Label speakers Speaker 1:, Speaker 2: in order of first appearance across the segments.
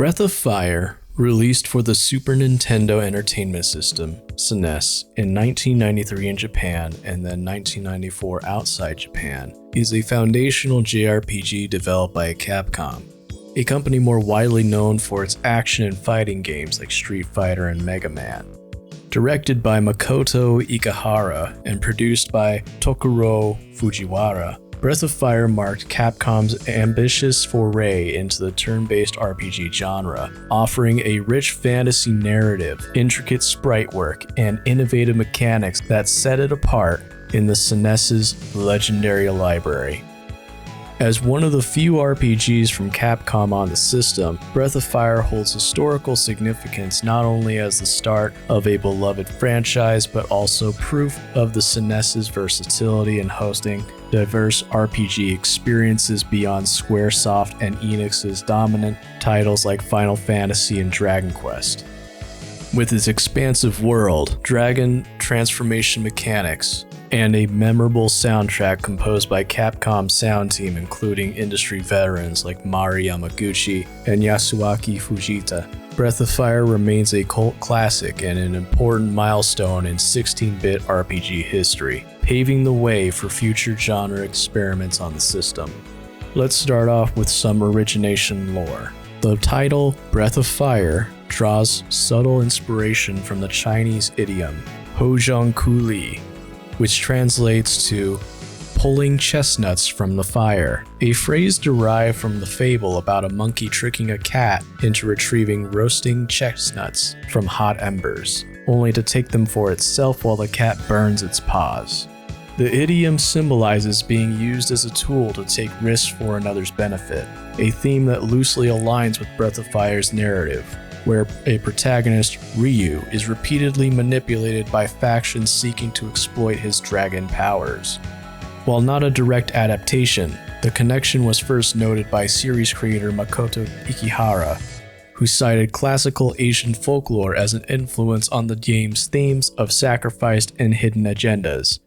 Speaker 1: Breath of Fire, released for the Super Nintendo Entertainment System, SNES, in 1993 in Japan and then 1994 outside Japan, is a foundational JRPG developed by Capcom, a company more widely known for its action and fighting games like Street Fighter and Mega Man. Directed by Makoto Ikehara and produced by Tokuro Fujiwara, Breath of Fire marked Capcom's ambitious foray into the turn-based RPG genre, offering a rich fantasy narrative, intricate sprite work, and innovative mechanics that set it apart in the SNES's legendary library. As one of the few RPGs from Capcom on the system, Breath of Fire holds historical significance not only as the start of a beloved franchise, but also proof of the SNES's versatility in hosting diverse RPG experiences beyond Squaresoft and Enix's dominant titles like Final Fantasy and Dragon Quest. With its expansive world, dragon transformation mechanics, and a memorable soundtrack composed by Capcom's sound team including industry veterans like Mari Yamaguchi and Yasuaki Fujita, Breath of Fire remains a cult classic and an important milestone in 16-bit RPG history, paving the way for future genre experiments on the system. Let's start off with some origination lore. The title, Breath of Fire, draws subtle inspiration from the Chinese idiom, Hozhong Kuli, which translates to pulling chestnuts from the fire, a phrase derived from the fable about a monkey tricking a cat into retrieving roasting chestnuts from hot embers, only to take them for itself while the cat burns its paws. The idiom symbolizes being used as a tool to take risks for another's benefit, a theme that loosely aligns with Breath of Fire's narrative, where a protagonist, Ryu, is repeatedly manipulated by factions seeking to exploit his dragon powers. While not a direct adaptation, the connection was first noted by series creator Makoto Ikehara, who cited classical Asian folklore as an influence on the game's themes of sacrificed and hidden agendas.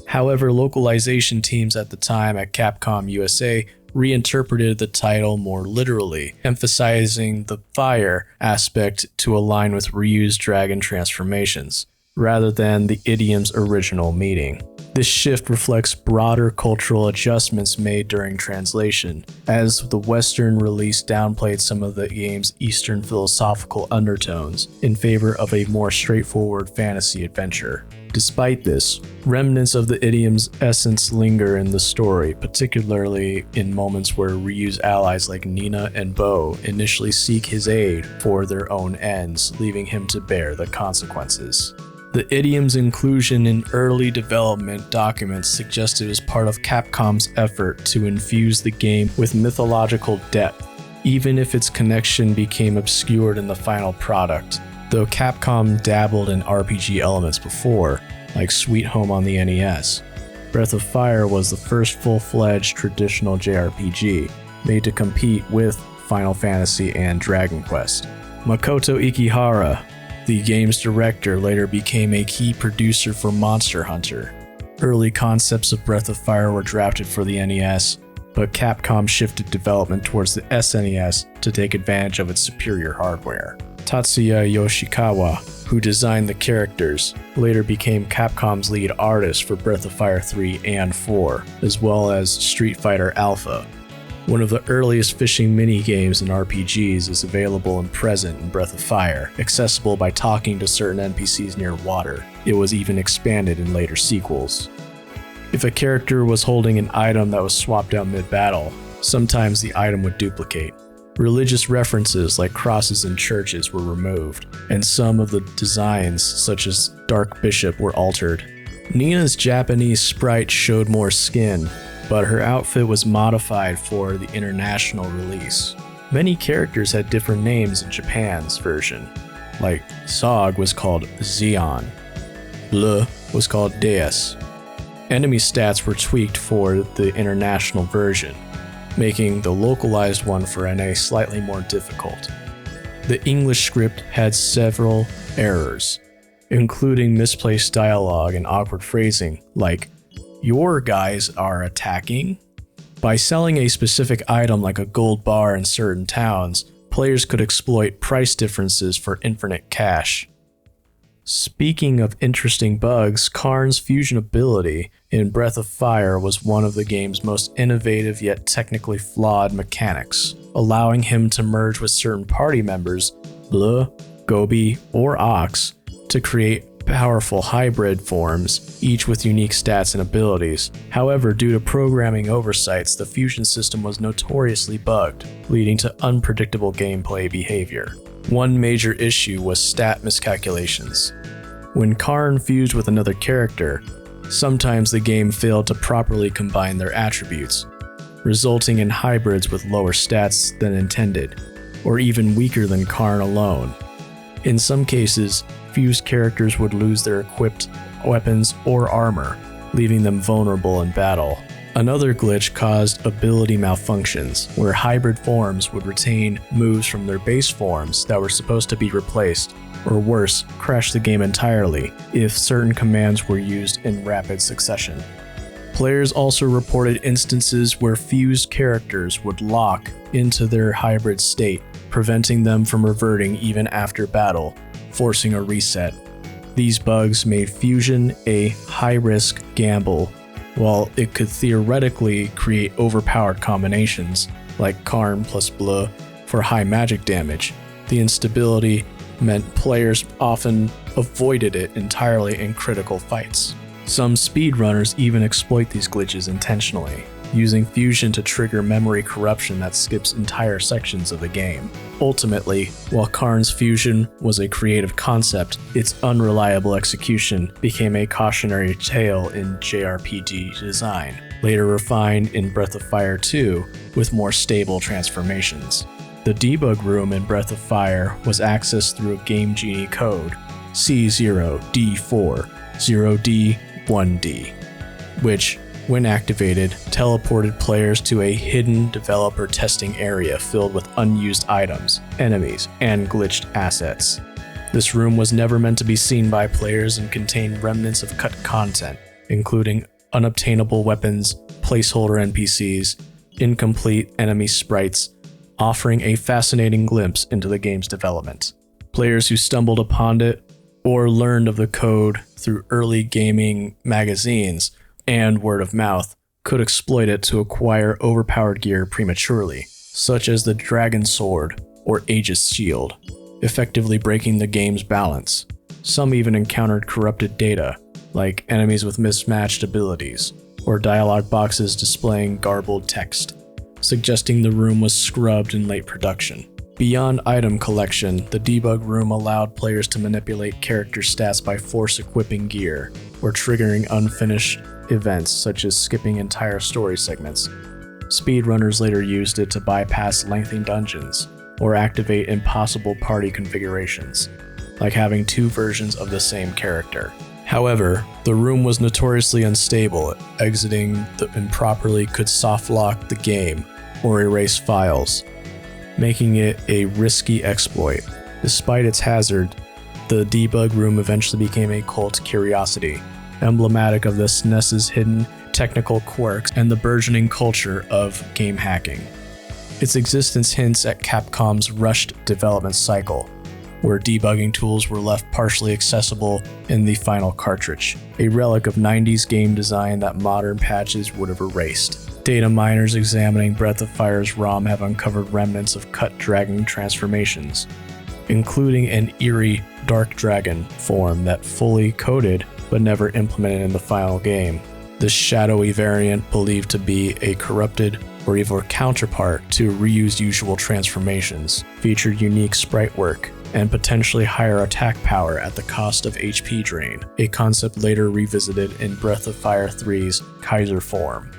Speaker 1: However, localization teams at the time at Capcom USA reinterpreted the title more literally, emphasizing the fire aspect to align with Ryu's dragon transformations, rather than the idiom's original meaning. This shift reflects broader cultural adjustments made during translation, as the Western release downplayed some of the game's Eastern philosophical undertones in favor of a more straightforward fantasy adventure. Despite this, remnants of the idiom's essence linger in the story, particularly in moments where Ryu's allies like Nina and Bo initially seek his aid for their own ends, leaving him to bear the consequences. The idiom's inclusion in early development documents suggested as part of Capcom's effort to infuse the game with mythological depth, even if its connection became obscured in the final product. Though Capcom dabbled in RPG elements before, like Sweet Home on the NES, Breath of Fire was the first full-fledged traditional JRPG made to compete with Final Fantasy and Dragon Quest. Makoto Ikehara, the game's director, later became a key producer for Monster Hunter. Early concepts of Breath of Fire were drafted for the NES, but Capcom shifted development towards the SNES to take advantage of its superior hardware. Tatsuya Yoshikawa, who designed the characters, later became Capcom's lead artist for Breath of Fire 3 and 4, as well as Street Fighter Alpha. One of the earliest fishing mini-games in RPGs is available and present in Breath of Fire, accessible by talking to certain NPCs near water. It was even expanded in later sequels. If a character was holding an item that was swapped out mid-battle, sometimes the item would duplicate. Religious references like crosses in churches were removed, and some of the designs, such as Dark Bishop, were altered. Nina's Japanese sprite showed more skin, but her outfit was modified for the international release. Many characters had different names in Japan's version, like Zog was called Zeon, Le was called Deus. Enemy stats were tweaked for the international version, making the localized one for NA slightly more difficult. The English script had several errors, including misplaced dialogue and awkward phrasing like, "Your guys are attacking?" By selling a specific item like a gold bar in certain towns, Players could exploit price differences for infinite cash. Speaking of interesting bugs, Karn's fusion ability in Breath of Fire was one of the game's most innovative yet technically flawed mechanics, allowing him to merge with certain party members, Bleu, Gobi, or Ox, to create powerful hybrid forms, each with unique stats and abilities. However, due to programming oversights, the fusion system was notoriously bugged, leading to unpredictable gameplay behavior. One major issue was stat miscalculations. When Karn fused with another character, sometimes the game failed to properly combine their attributes, resulting in hybrids with lower stats than intended, or even weaker than Karn alone. In some cases, fused characters would lose their equipped weapons or armor, leaving them vulnerable in battle. Another glitch caused ability malfunctions, where hybrid forms would retain moves from their base forms that were supposed to be replaced, or worse, crash the game entirely if certain commands were used in rapid succession. Players also reported instances where fused characters would lock into their hybrid state, preventing them from reverting even after battle, forcing a reset. These bugs made fusion a high-risk gamble. While it could theoretically create overpowered combinations, like Karn plus Bleu for high magic damage, the instability meant players often avoided it entirely in critical fights. Some speedrunners even exploit these glitches intentionally, using fusion to trigger memory corruption that skips entire sections of the game. Ultimately, while Karn's fusion was a creative concept, its unreliable execution became a cautionary tale in JRPG design, later refined in Breath of Fire 2 with more stable transformations. The debug room in Breath of Fire was accessed through a Game Genie code C0D4 0D1D, which, when activated, teleported players to a hidden developer testing area filled with unused items, enemies, and glitched assets. This room was never meant to be seen by players and contained remnants of cut content, including unobtainable weapons, placeholder NPCs, incomplete enemy sprites, offering a fascinating glimpse into the game's development. Players who stumbled upon it or learned of the code through early gaming magazines and word of mouth could exploit it to acquire overpowered gear prematurely, such as the Dragon Sword or Aegis Shield, effectively breaking the game's balance. Some even encountered corrupted data, like enemies with mismatched abilities, or dialogue boxes displaying garbled text, suggesting the room was scrubbed in late production. Beyond item collection, the debug room allowed players to manipulate character stats by force equipping gear, or triggering unfinished events such as skipping entire story segments. Speedrunners later used it to bypass lengthy dungeons, or activate impossible party configurations, like having two versions of the same character. However, the room was notoriously unstable. Exiting improperly could soft lock the game or erase files, making it a risky exploit. Despite its hazard, the debug room eventually became a cult curiosity, emblematic of the SNES's hidden technical quirks and the burgeoning culture of game hacking. Its existence hints at Capcom's rushed development cycle, where debugging tools were left partially accessible in the final cartridge, a relic of 90s game design that modern patches would have erased. Data miners examining Breath of Fire's ROM have uncovered remnants of cut dragon transformations, including an eerie dark dragon form that fully coded but never implemented in the final game. This shadowy variant, believed to be a corrupted or evil counterpart to reused usual transformations, featured unique sprite work and potentially higher attack power at the cost of HP drain, a concept later revisited in Breath of Fire 3's Kaiser form.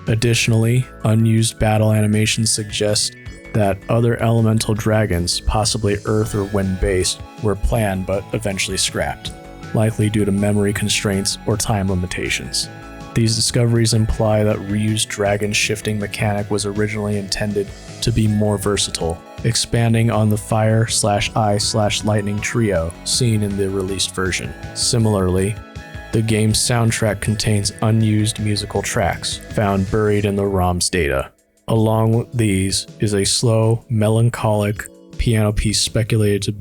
Speaker 1: Additionally, unused battle animations suggest that other elemental dragons, possibly earth or wind-based, were planned but eventually scrapped, likely due to memory constraints or time limitations. These discoveries imply that reused dragon shifting mechanic was originally intended to be more versatile, expanding on the fire/ice/lightning trio seen in the released version. Similarly, the game's soundtrack contains unused musical tracks found buried in the ROM's data. Along with these is a slow, melancholic piano piece speculated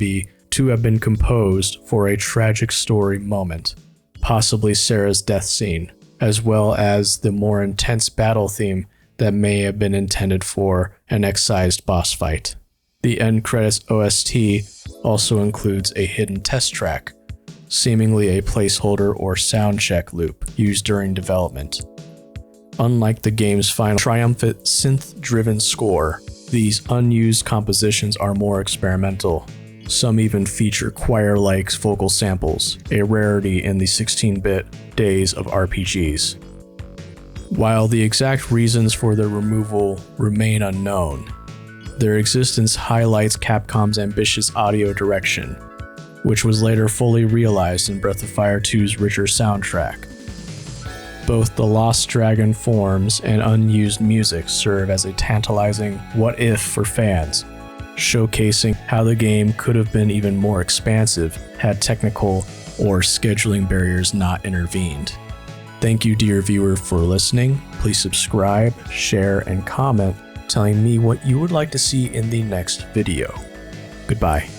Speaker 1: to have been composed for a tragic story moment, possibly Sarah's death scene, as well as the more intense battle theme that may have been intended for an excised boss fight. The end credits OST also includes a hidden test track, seemingly a placeholder or soundcheck loop used during development. Unlike the game's final triumphant synth-driven score, these unused compositions are more experimental. Some even feature choir-like vocal samples, a rarity in the 16-bit days of RPGs. While the exact reasons for their removal remain unknown, their existence highlights Capcom's ambitious audio direction, which was later fully realized in Breath of Fire 2's richer soundtrack. Both the Lost Dragon forms and unused music serve as a tantalizing what-if for fans, showcasing how the game could have been even more expansive had technical or scheduling barriers not intervened. Thank you, dear viewer, for listening. Please subscribe, share, and comment telling me what you would like to see in the next video. Goodbye.